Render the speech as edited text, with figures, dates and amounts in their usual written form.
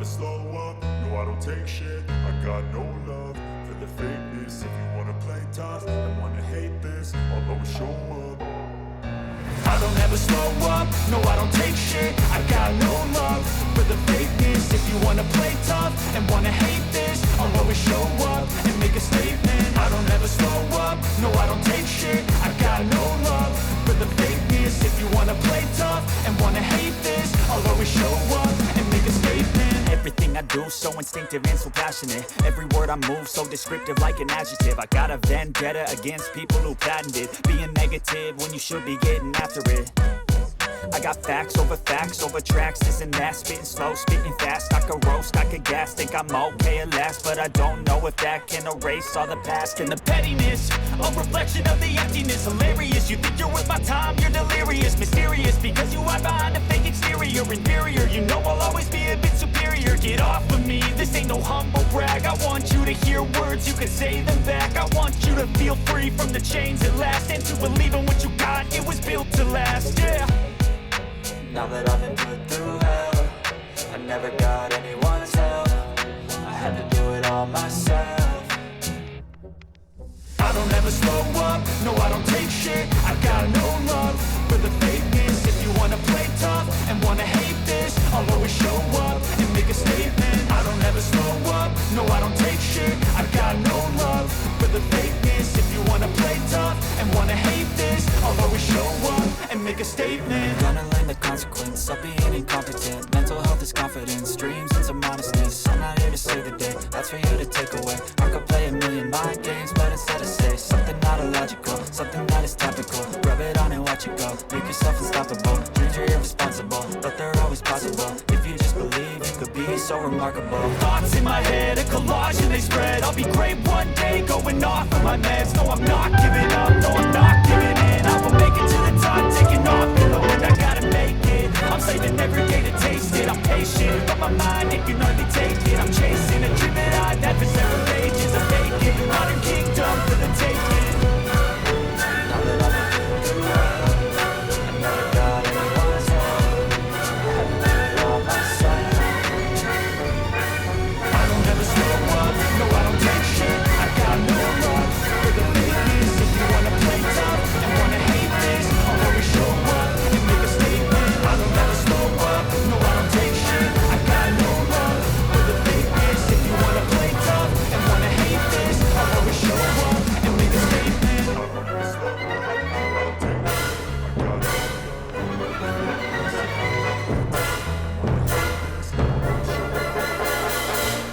slow up, no I don't take shit. I got no love for the fakeness. If you wanna play tough and wanna hate this, I'll always show up. I don't ever slow up, no I don't take shit. I got no love for the fakeness. If you wanna play tough and wanna hate this, I'll always show up and make a statement. I don't ever slow up, no I don't take shit. I got no love for the fakeness. If you wanna play tough and wanna hate this, I'll always show up and make a statement. Everything I do so instinctive and so passionate. Every word I move so descriptive like an adjective. I got a vendetta against people who patented being negative when you should be getting after it. I got facts over tracks, this and that. Spitting slow, spitting fast, I could roast, I could gas. Think I'm okay at last, but I don't know if that can erase all the past. And the pettiness, a reflection of the emptiness. Hilarious, you think you're worth my time, you're delirious. Mysterious, because you hide behind a fake exterior. Inferior, you know I'll always be a bit superior. Get off of me, this ain't no humble brag. I want you to hear words, you can say them back. I want you to feel free from the chains at last, and to believe in what you got, it was built to last, yeah. Now that I've been put through hell, I never got anyone's help. I had to do it all myself. I don't ever slow up, no I don't take shit. I got no love for the fakeness. If you wanna play tough and wanna hate this, I'll always show up and make a statement. I don't ever slow up, no I don't take shit. I got no love for the fakeness. If you wanna play tough and wanna hate this, I'll always show up and make a statement. Gonna learn the consequence of being incompetent. Mental health is confidence, dreams and some modestness. I'm not here to save the day, that's for you to take away. I could play a million mind games, but instead I say something not illogical, something that is topical. Rub it on and watch it go, make yourself unstoppable. Dreams are irresponsible, but they're always possible. If you just believe, you could be so remarkable. Thoughts in my head, a collage and they spread. I'll be great one day, going off of my meds. No, I'm not giving up, no, I'm not giving in. I will make it to the top, taking off in the wind. I gotta make it, I'm saving every day to taste it. I'm patient, but my mind, it can hardly take it. I'm chasing a dream that I've had for several ages. I'm vacant, modern kingdom for the taking. Now that I've been through hell, I never got anyone's help. I had to do it all myself. I don't ever slow up, no I don't take shit. I got no love for the fakeness. If you wanna play tough and wanna hate this, I'll always show up and make a statement. I don't ever slow up, no I don't take shit. I got no love for the fakeness. If you wanna play tough and wanna hate this, I'll always show up and make a statement. I don't ever slow up, no I don't take shit. I got no love.